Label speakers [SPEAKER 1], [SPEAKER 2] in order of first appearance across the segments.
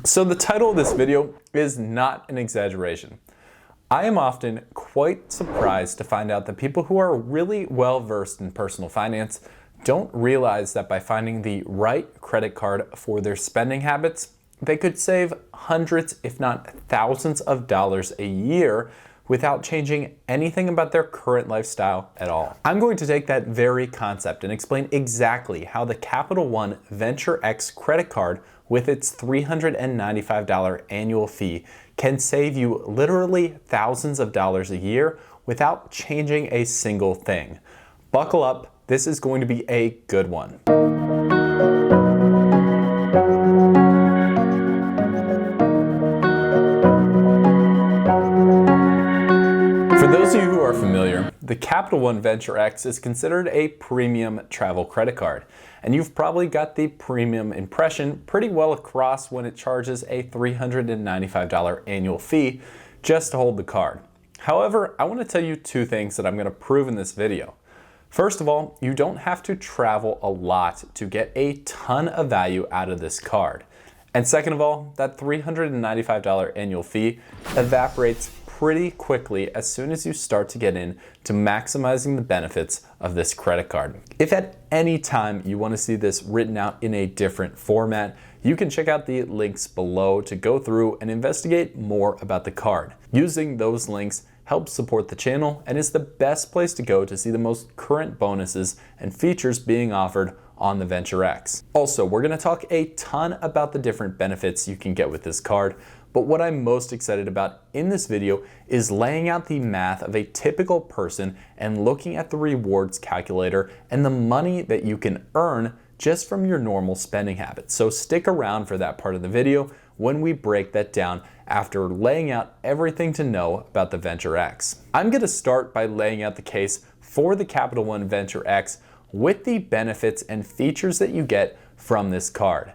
[SPEAKER 1] So the title of this video is not an exaggeration. I am often quite surprised to find out that people who are really well versed in personal finance don't realize that by finding the right credit card for their spending habits, they could save hundreds, if not thousands of dollars a year without changing anything about their current lifestyle at all. I'm going to take that very concept and explain exactly how the Capital One Venture X credit card with its $395 annual fee can save you literally thousands of dollars a year without changing a single thing. Buckle up, this is going to be a good one. For those of you who are familiar, the Capital One Venture X is considered a premium travel credit card, and you've probably got the premium impression pretty well across when it charges a $395 annual fee just to hold the card. However, I want to tell you two things that I'm going to prove in this video. First of all, you don't have to travel a lot to get a ton of value out of this card. And second of all, that $395 annual fee evaporates pretty quickly as soon as you start to get into maximizing the benefits of this credit card. If at any time you want to see this written out in a different format, you can check out the links below to go through and investigate more about the card. Using those links helps support the channel and is the best place to go to see the most current bonuses and features being offered on the Venture X. Also, we're going to talk a ton about the different benefits you can get with this card, but what I'm most excited about in this video is laying out the math of a typical person and looking at the rewards calculator and the money that you can earn just from your normal spending habits. So stick around for that part of the video when we break that down after laying out everything to know about the Venture X. I'm going to start by laying out the case for the Capital One Venture X with the benefits and features that you get from this card.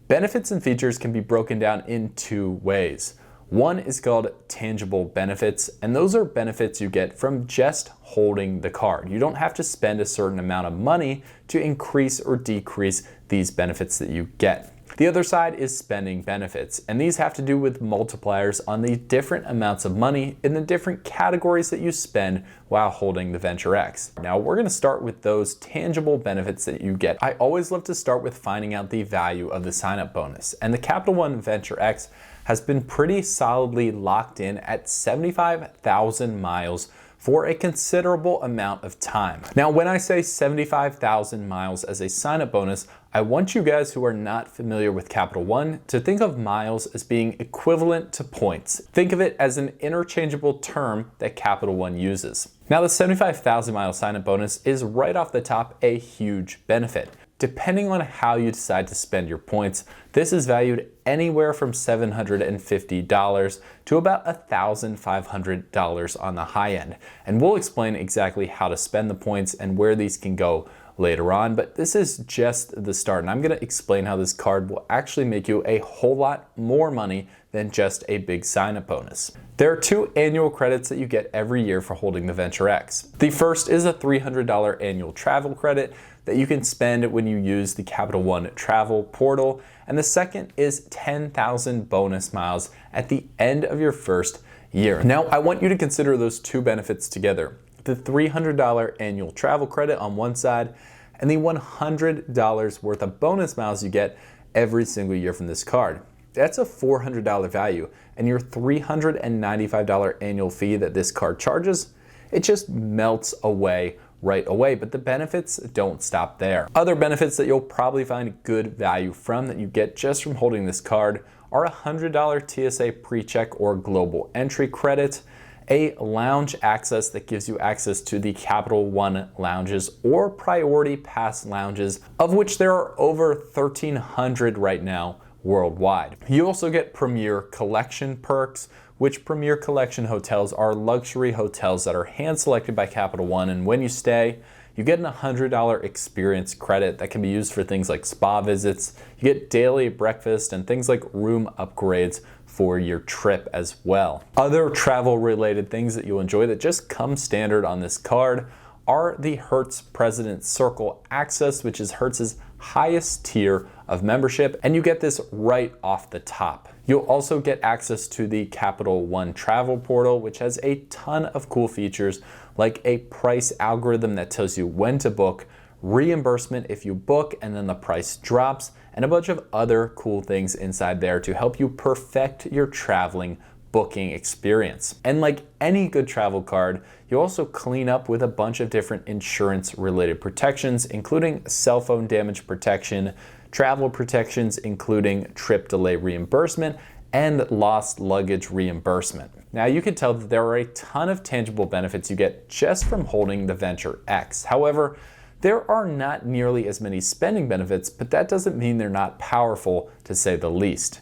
[SPEAKER 1] Benefits and features can be broken down in two ways. One is called tangible benefits, and those are benefits you get from just holding the card. You don't have to spend a certain amount of money to increase or decrease these benefits that you get. The other side is spending benefits, and these have to do with multipliers on the different amounts of money in the different categories that you spend while holding the Venture X. Now we're going to start with those tangible benefits that you get. I always love to start with finding out the value of the sign-up bonus, and the Capital One Venture X has been pretty solidly locked in at 75,000 miles for a considerable amount of time. Now, when I say 75,000 miles as a sign-up bonus, I want you guys who are not familiar with Capital One to think of miles as being equivalent to points. Think of it as an interchangeable term that Capital One uses. Now, the 75,000 mile sign-up bonus is right off the top a huge benefit. Depending on how you decide to spend your points, this is valued anywhere from $750 to about $1,500 on the high end. And we'll explain exactly how to spend the points and where these can go later on, but this is just the start. And I'm going to explain how this card will actually make you a whole lot more money than just a big sign-up bonus. There are two annual credits that you get every year for holding the Venture X. The first is a $300 annual travel credit that you can spend when you use the Capital One travel portal, and the second is 10,000 bonus miles at the end of your first year. Now, I want you to consider those two benefits together. The $300 annual travel credit on one side and the $100 worth of bonus miles you get every single year from this card. That's a $400 value, and your $395 annual fee that this card charges, it just melts away right away, but the benefits don't stop there. Other benefits that you'll probably find good value from that you get just from holding this card are a $100 TSA pre-check or global entry credit, a lounge access that gives you access to the Capital One lounges or priority pass lounges, of which there are over 1,300 right now worldwide. You also get Premier Collection perks, which Premier Collection hotels are luxury hotels that are hand selected by Capital One, and when you stay, you get an $100 experience credit that can be used for things like spa visits. You get daily breakfast and things like room upgrades for your trip as well. Other travel related things that you'll enjoy that just come standard on this card are the Hertz President Circle access, which is Hertz's highest tier of membership, and you get this right off the top. You'll also get access to the Capital One travel portal, which has a ton of cool features like a price algorithm that tells you when to book, reimbursement if you book and then the price drops, and a bunch of other cool things inside there to help you perfect your traveling booking experience. And like any good travel card, you also clean up with a bunch of different insurance related protections, including cell phone damage protection, travel protections, including trip delay reimbursement, and lost luggage reimbursement. Now you can tell that there are a ton of tangible benefits you get just from holding the Venture X. However, there are not nearly as many spending benefits, but that doesn't mean they're not powerful, to say the least.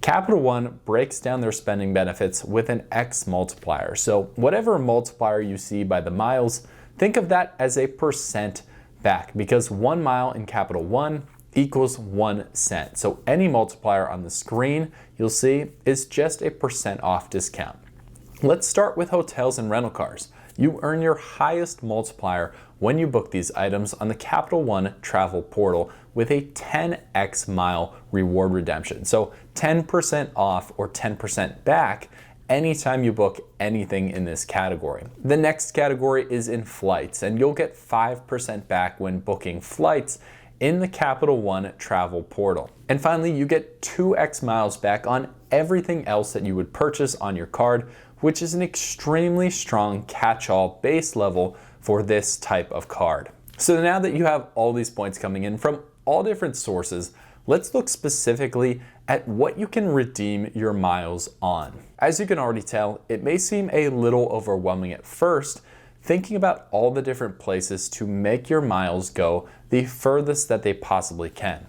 [SPEAKER 1] Capital One breaks down their spending benefits with an X multiplier. So whatever multiplier you see by the miles, think of that as a percent back, because 1 mile in Capital One equals 1 cent. So any multiplier on the screen you'll see is just a percent off discount. Let's start with hotels and rental cars. You earn your highest multiplier when you book these items on the Capital One travel portal with a 10x mile reward redemption. So 10% off or 10% back anytime you book anything in this category. The next category is in flights, and you'll get 5% back when booking flights in the Capital One travel portal. And finally, you get 2x miles back on everything else that you would purchase on your card, which is an extremely strong catch-all base level for this type of card. So now that you have all these points coming in from all different sources, let's look specifically at what you can redeem your miles on. As you can already tell, it may seem a little overwhelming at first, thinking about all the different places to make your miles go the furthest that they possibly can.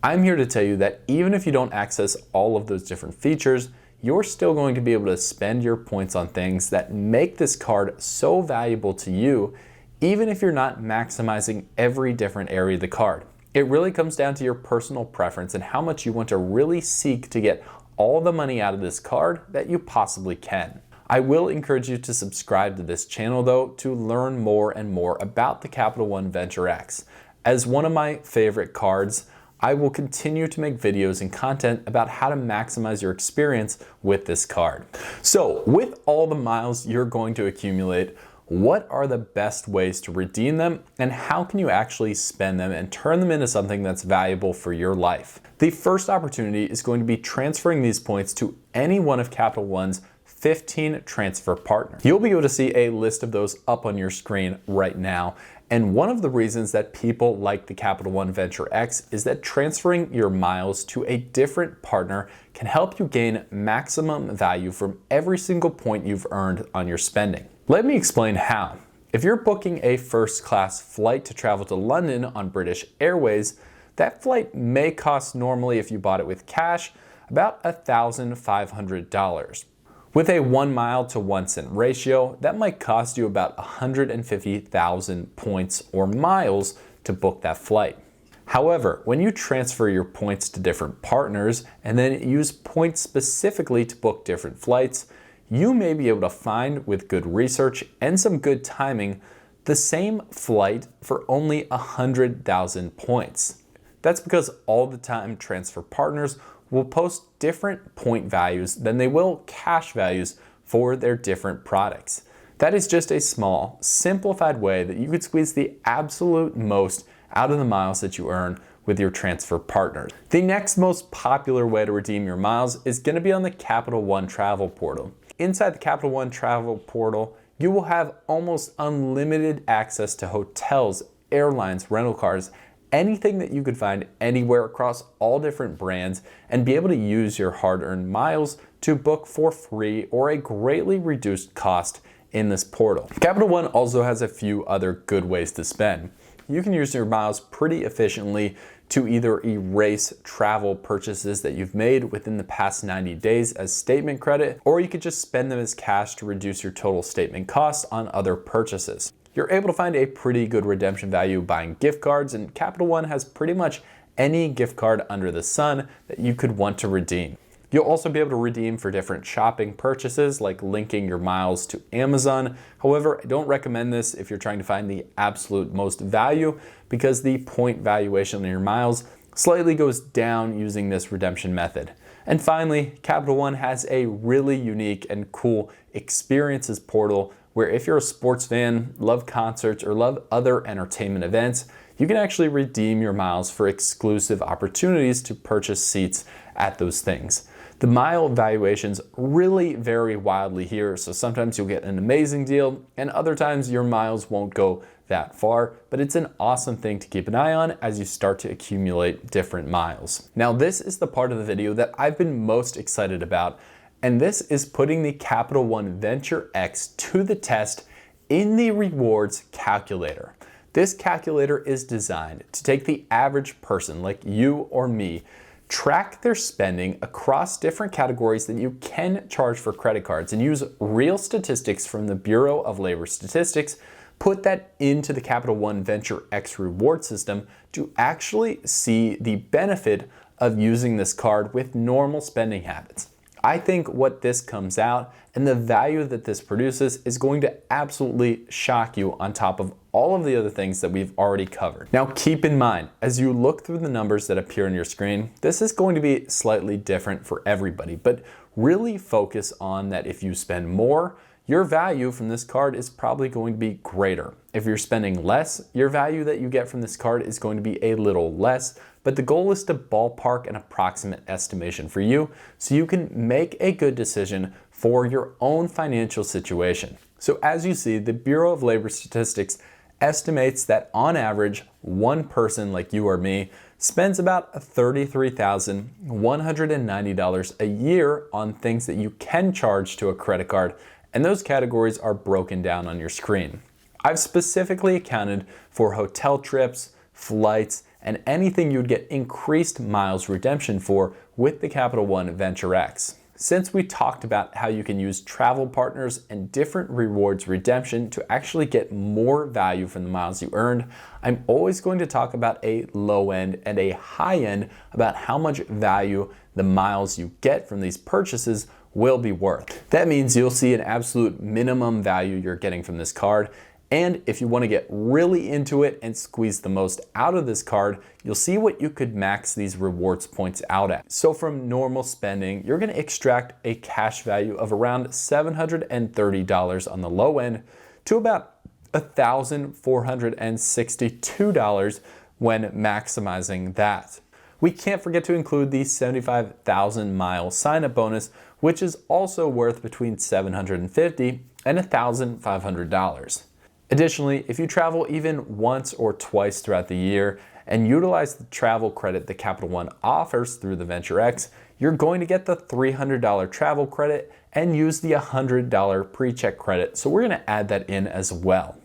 [SPEAKER 1] I'm here to tell you that even if you don't access all of those different features, you're still going to be able to spend your points on things that make this card so valuable to you, even if you're not maximizing every different area of the card. It really comes down to your personal preference and how much you want to really seek to get all the money out of this card that you possibly can. I will encourage you to subscribe to this channel though to learn more and more about the Capital One Venture X. As one of my favorite cards, I will continue to make videos and content about how to maximize your experience with this card. So with all the miles you're going to accumulate, what are the best ways to redeem them, and how can you actually spend them and turn them into something that's valuable for your life? The first opportunity is going to be transferring these points to any one of Capital One's 15 transfer partners. You'll be able to see a list of those up on your screen right now. And one of the reasons that people like the Capital One Venture X is that transferring your miles to a different partner can help you gain maximum value from every single point you've earned on your spending. Let me explain how. If you're booking a first-class flight to travel to London on British Airways, that flight may cost normally, if you bought it with cash, about $1,500. With a 1 mile to 1 cent ratio, that might cost you about 150,000 points or miles to book that flight. However, when you transfer your points to different partners and then use points specifically to book different flights, you may be able to find, with good research and some good timing, the same flight for only 100,000 points. That's because all the time transfer partners will post different point values than they will cash values for their different products. That is just a small, simplified way that you could squeeze the absolute most out of the miles that you earn with your transfer partners. The next most popular way to redeem your miles is going to be on the Capital One travel portal. Inside the Capital One travel portal, you will have almost unlimited access to hotels, airlines, rental cars, anything that you could find anywhere across all different brands, and be able to use your hard-earned miles to book for free or a greatly reduced cost in this portal. Capital One also has a few other good ways to spend. You can use your miles pretty efficiently to either erase travel purchases that you've made within the past 90 days as statement credit, or you could just spend them as cash to reduce your total statement costs on other purchases. You're able to find a pretty good redemption value buying gift cards, and Capital One has pretty much any gift card under the sun that you could want to redeem. You'll also be able to redeem for different shopping purchases, like linking your miles to Amazon. However, I don't recommend this if you're trying to find the absolute most value, because the point valuation on your miles slightly goes down using this redemption method. And finally, Capital One has a really unique and cool experiences portal where if you're a sports fan, love concerts, or love other entertainment events, you can actually redeem your miles for exclusive opportunities to purchase seats at those things. The mile valuations really vary wildly here, so sometimes you'll get an amazing deal and other times your miles won't go that far, but it's an awesome thing to keep an eye on as you start to accumulate different miles. Now, this is the part of the video that I've been most excited about, and this is putting the Capital One Venture X to the test in the rewards calculator. This calculator is designed to take the average person like you or me, track their spending across different categories that you can charge for credit cards, and use real statistics from the Bureau of Labor Statistics, put that into the Capital One Venture X reward system to actually see the benefit of using this card with normal spending habits. I think what this comes out and the value that this produces is going to absolutely shock you on top of all of the other things that we've already covered. Now keep in mind, as you look through the numbers that appear on your screen, this is going to be slightly different for everybody, but really focus on that if you spend more, your value from this card is probably going to be greater. If you're spending less, your value that you get from this card is going to be a little less, but the goal is to ballpark an approximate estimation for you so you can make a good decision for your own financial situation. So as you see, the Bureau of Labor Statistics estimates that on average, one person like you or me spends about $33,190 a year on things that you can charge to a credit card, and those categories are broken down on your screen. I've specifically accounted for hotel trips, flights, and anything you'd get increased miles redemption for with the Capital One Venture X. Since we talked about how you can use travel partners and different rewards redemption to actually get more value from the miles you earned, I'm always going to talk about a low end and a high end about how much value the miles you get from these purchases will be worth. That means you'll see an absolute minimum value you're getting from this card, and if you want to get really into it and squeeze the most out of this card, you'll see what you could max these rewards points out at. So from normal spending, you're going to extract a cash value of around $730 on the low end to about $1,462 when maximizing that. We can't forget to include the 75,000 mile sign-up bonus, which is also worth between $750 and $1,500. Additionally, if you travel even once or twice throughout the year and utilize the travel credit that Capital One offers through the Venture X, you're going to get the $300 travel credit and use the $100 pre-check credit. So we're going to add that in as well.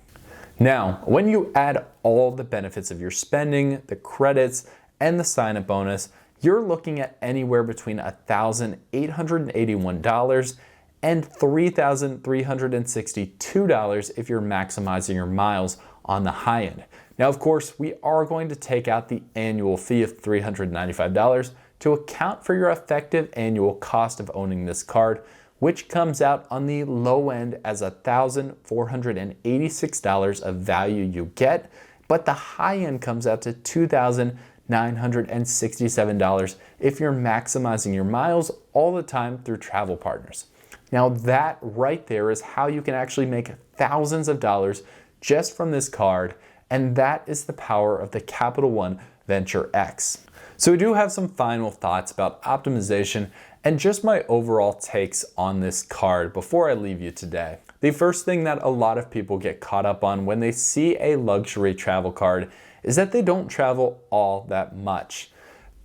[SPEAKER 1] Now, when you add all the benefits of your spending, the credits, and the sign-up bonus, you're looking at anywhere between $1,881 and $3,362 if you're maximizing your miles on the high end. Now, of course, we are going to take out the annual fee of $395 to account for your effective annual cost of owning this card, which comes out on the low end as $1,486 of value you get, but the high end comes out to $2,967 if you're maximizing your miles all the time through travel partners. Now that right there is how you can actually make thousands of dollars just from this card, and that is the power of the Capital One Venture X. So we do have some final thoughts about optimization and just my overall takes on this card before I leave you today. The first thing that a lot of people get caught up on when they see a luxury travel card is that they don't travel all that much.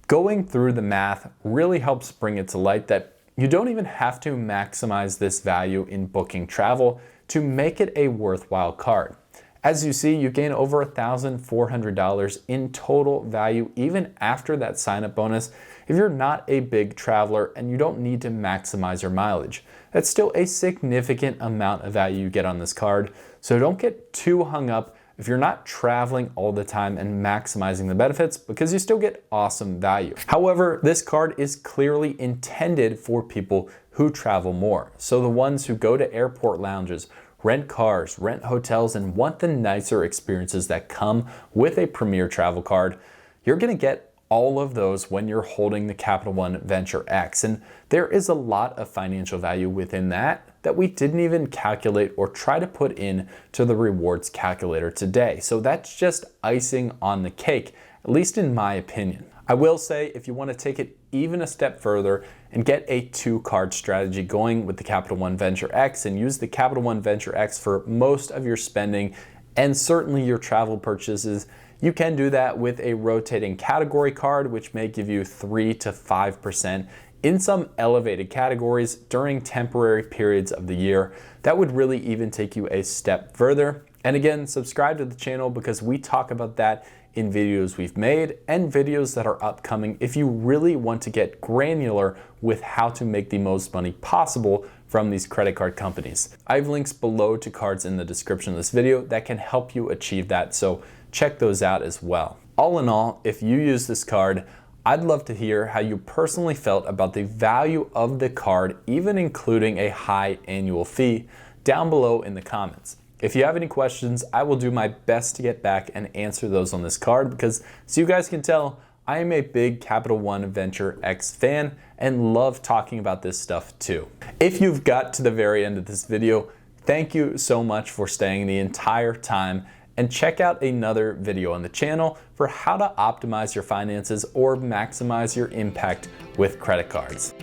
[SPEAKER 1] Going through the math really helps bring it to light that you don't even have to maximize this value in booking travel to make it a worthwhile card. As you see, you gain over $1,400 in total value even after that sign-up bonus if you're not a big traveler and you don't need to maximize your mileage. That's still a significant amount of value you get on this card, so don't get too hung up if you're not traveling all the time and maximizing the benefits, because you still get awesome value. However, this card is clearly intended for people who travel more. So the ones who go to airport lounges, rent cars, rent hotels, and want the nicer experiences that come with a premier travel card, you're gonna get all of those when you're holding the Capital One Venture X. And there is a lot of financial value within that we didn't even calculate or try to put in to the rewards calculator today. So that's just icing on the cake, at least in my opinion. I will say, if you want to take it even a step further and get a 2-card strategy going with the Capital One Venture X and use the Capital One Venture X for most of your spending and certainly your travel purchases, you can do that with a rotating category card, which may give you 3 to 5% in some elevated categories during temporary periods of the year. That would really even take you a step further. And again, subscribe to the channel because we talk about that in videos we've made and videos that are upcoming if you really want to get granular with how to make the most money possible from these credit card companies. I have links below to cards in the description of this video that can help you achieve that, so check those out as well. All in all, if you use this card, I'd love to hear how you personally felt about the value of the card, even including a high annual fee, down below in the comments. If you have any questions, I will do my best to get back and answer those on this card because, as you guys can tell, I am a big Capital One Venture X fan and love talking about this stuff too. If you've got to the very end of this video, thank you so much for staying the entire time, and check out another video on the channel for how to optimize your finances or maximize your impact with credit cards.